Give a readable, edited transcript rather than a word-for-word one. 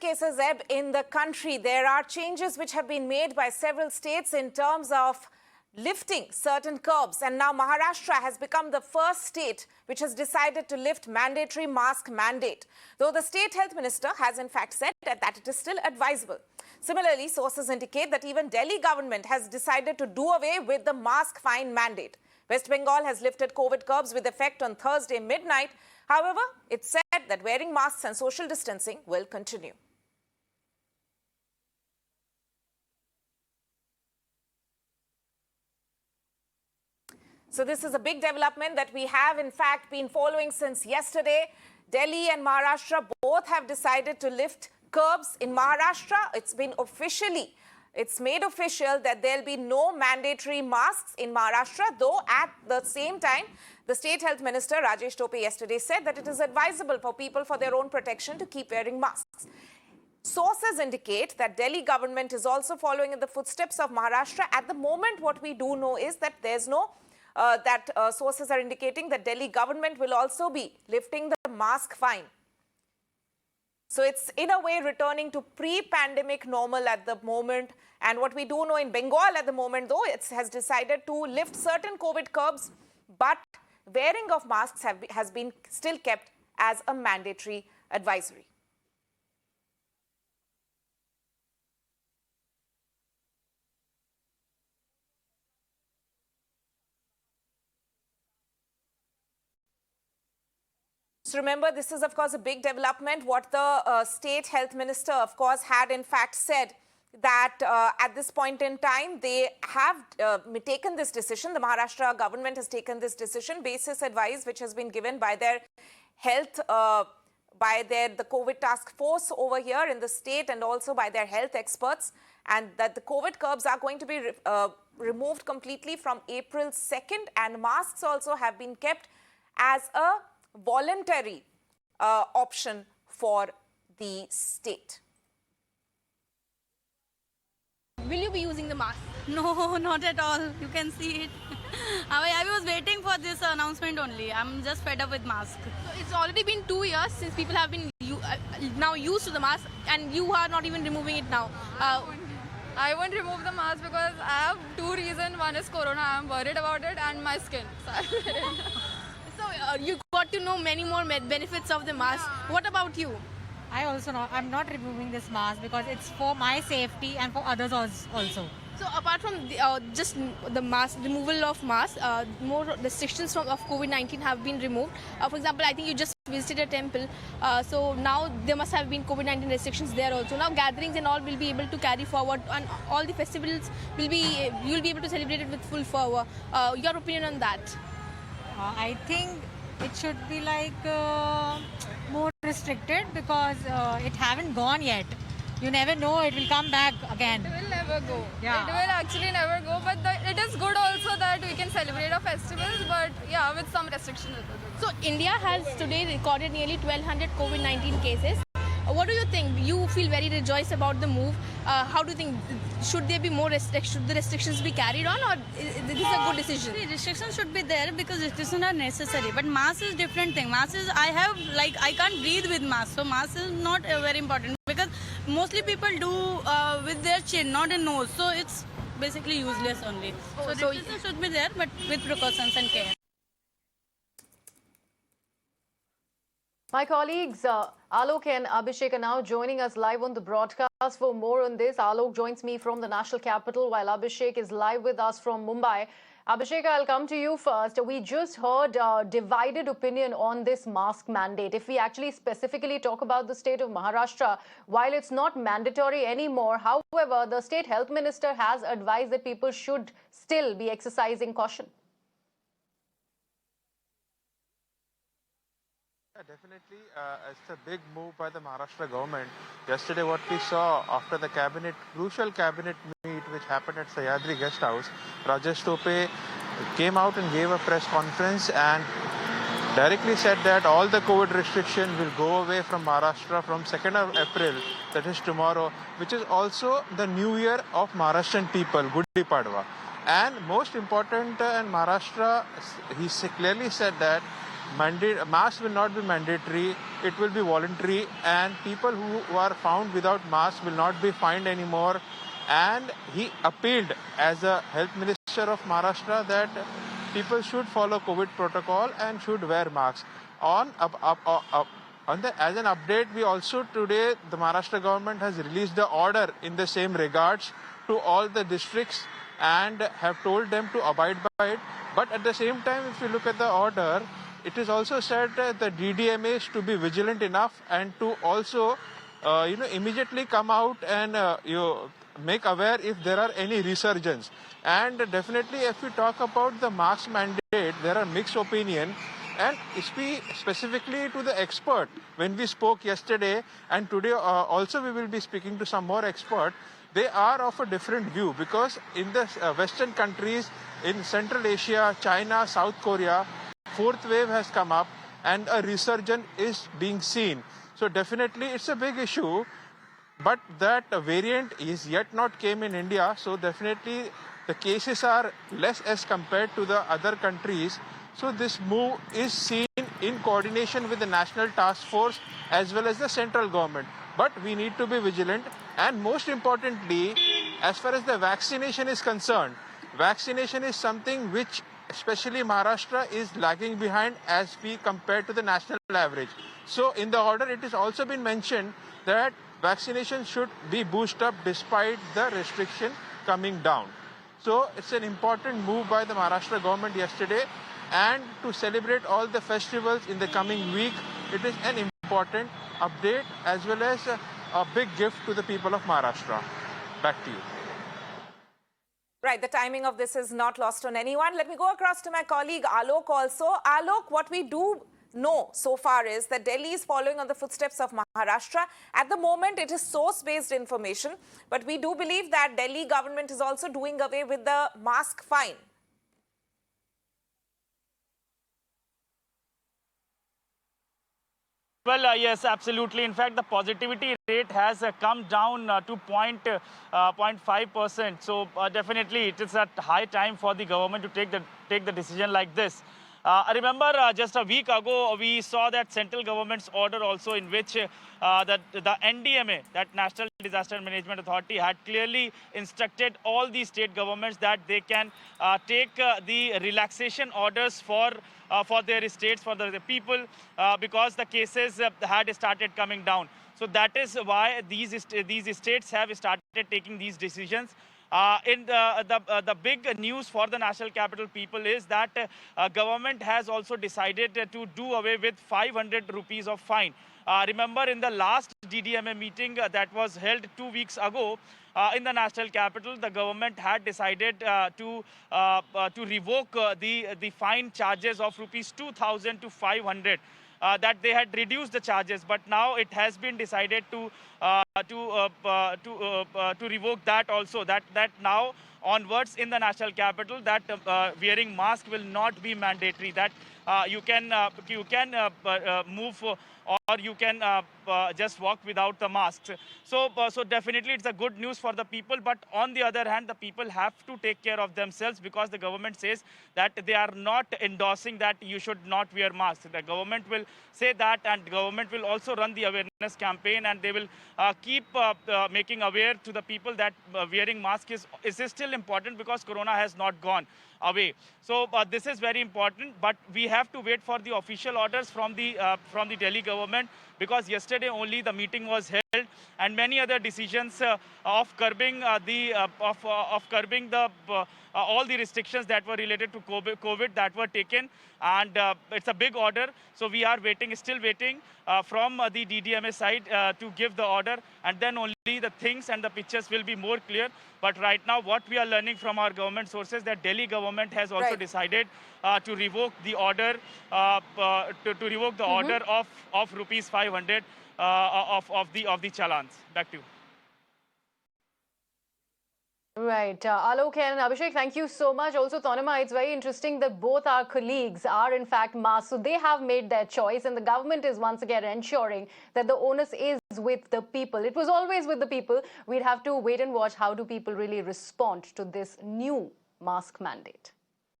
cases ebb in the country, there are changes which have been made by several states in terms of lifting certain curbs. And now Maharashtra has become the first state which has decided to lift mandatory mask mandate, though the state health minister has in fact said that it is still advisable. Similarly, sources indicate that even Delhi government has decided to do away with the mask fine mandate. West Bengal has lifted COVID curbs with effect on Thursday midnight. However, it's said that wearing masks and social distancing will continue. So this is a big development that we have in fact been following since yesterday. Delhi and Maharashtra both have decided to lift curbs. In Maharashtra, it's made official that there'll be no mandatory masks in Maharashtra, though at the same time, the state health minister Rajesh Tope yesterday said that it is advisable for people for their own protection to keep wearing masks. Sources indicate that Delhi government is also following in the footsteps of Maharashtra. At the moment, what we do know is that there's no sources are indicating that Delhi government will also be lifting the mask fine. So it's in a way returning to pre-pandemic normal at the moment. And what we do know in Bengal at the moment, though, it has decided to lift certain COVID curbs, but wearing of masks has been still kept as a mandatory advisory. So remember, this is, of course, a big development. What the state health minister, of course, had in fact said that at this point in time, they have taken this decision. The Maharashtra government has taken this decision, basis advice which has been given by their health, the COVID task force over here in the state, and also by their health experts, and that the COVID curbs are going to be removed completely from April 2nd, and masks also have been kept as a voluntary option for the state. Will you be using the mask? No, not at all. You can see it. I was waiting for this announcement only. I'm just fed up with mask. So it's already been 2 years since people have been now used to the mask, and you are not even removing it now. I won't remove the mask because I have two reasons. One is corona, I'm worried about it, and my skin. So you got to know many more benefits of the mask. What about you? I'm not removing this mask because it's for my safety and for others also. So apart from just the mask, removal of mask, more restrictions of COVID-19 have been removed. For example, I think you just visited a temple. So now there must have been COVID-19 restrictions there also. Now gatherings and all will be able to carry forward, and all the festivals you'll be able to celebrate it with full fervor. Your opinion on that? I think it should be like more restricted because it haven't gone yet. You never know, it will come back again. It will never go. Yeah. It will actually never go, but it is good also that we can celebrate our festivals, but yeah, with some restrictions. So India has today recorded nearly 1,200 COVID-19 cases. What do you think? You feel very rejoiced about the move. How do you think? Should there be more restrictions? Should the restrictions be carried on, or is this a good decision? See, restrictions should be there because restrictions are necessary. But mask is different thing. Mask is, I can't breathe with mask. So mask is not very important because mostly people do with their chin, not a nose. So it's basically useless only. So restrictions should be there, but with precautions and care. My colleagues Alok and Abhishek are now joining us live on the broadcast. For more on this, Alok joins me from the national capital while Abhishek is live with us from Mumbai. Abhishek, I'll come to you first. We just heard divided opinion on this mask mandate. If we actually specifically talk about the state of Maharashtra, while it's not mandatory anymore, however, the state health minister has advised that people should still be exercising caution. Yeah, definitely, it's a big move by the Maharashtra government. Yesterday, what we saw after the crucial cabinet meet which happened at Sahyadri Guest House, Rajesh Tope came out and gave a press conference and directly said that all the COVID restriction will go away from Maharashtra from 2nd of April, that is tomorrow, which is also the new year of Maharashtrian people, Gudi Padwa. And most important in Maharashtra, he clearly said that mask will not be mandatory, it will be voluntary, and people who are found without mask will not be fined anymore. And he appealed as a health minister of Maharashtra that people should follow COVID protocol and should wear masks. As an update, we also today, the Maharashtra government has released the order in the same regards to all the districts and have told them to abide by it. But at the same time, if you look at the order, it is also said that the DDMAs to be vigilant enough and to also, immediately come out and make aware if there are any resurgence. And definitely, if we talk about the mask mandate, there are mixed opinion. And specifically to the expert, when we spoke yesterday and today also we will be speaking to some more expert, they are of a different view, because in the Western countries, in Central Asia, China, South Korea, fourth wave has come up and a resurgence is being seen. So definitely it's a big issue, but that variant is yet not came in India. So definitely the cases are less as compared to the other countries. So this move is seen in coordination with the National Task Force as well as the central government. But we need to be vigilant. And most importantly, as far as the vaccination is concerned, vaccination is something which especially Maharashtra is lagging behind as we compare to the national average. So in the order, it has also been mentioned that vaccination should be boosted up despite the restriction coming down. So it's an important move by the Maharashtra government yesterday. And to celebrate all the festivals in the coming week, it is an important update as well as a big gift to the people of Maharashtra. Back to you. Right, the timing of this is not lost on anyone. Let me go across to my colleague Alok also. Alok, what we do know so far is that Delhi is following on the footsteps of Maharashtra. At the moment, it is source-based information, but we do believe that Delhi government is also doing away with the mask fine. Well, yes, absolutely. In fact, the positivity rate has come down to 0.5%. So definitely it is at high time for the government to take the decision like this. I remember just a week ago, we saw that central government's order also, in which the NDMA, that National Disaster Management Authority, had clearly instructed all the state governments that they can take the relaxation orders for their states, for the people, because the cases had started coming down. So that is why these states have started taking these decisions. The big news for the national capital people is that government has also decided to do away with 500 rupees of fine. Remember, in the last DDMA meeting that was held 2 weeks ago in the national capital, the government had decided to revoke the fine charges of rupees 2,000 to 500. That they had reduced the charges, but now it has been decided to revoke that also. That now onwards in the national capital, that wearing mask will not be mandatory. That you can move or you can just walk without the masks. So definitely it's a good news for the people. But on the other hand, the people have to take care of themselves, because the government says that they are not endorsing that you should not wear masks. The government will say that, and government will also run the awareness campaign, and they will keep making aware to the people that wearing mask is still important, because corona has not gone away. So this is very important, but we have to wait for the official orders from the Delhi government, because yesterday only the meeting was held, and many other decisions of curbing all the restrictions that were related to COVID that were taken, and it's a big order. So we are still waiting from the DDMA side to give the order, and then only the things and the pictures will be more clear. But right now, what we are learning from our government sources, that Delhi government has also decided to revoke the order order of rupees 500 of the challans. Back to you. Right. Alok and Abhishek, thank you so much. Also, Tanima, it's very interesting that both our colleagues are in fact masked. So they have made their choice, and the government is once again ensuring that the onus is with the people. It was always with the people. We'd have to wait and watch how do people really respond to this new mask mandate.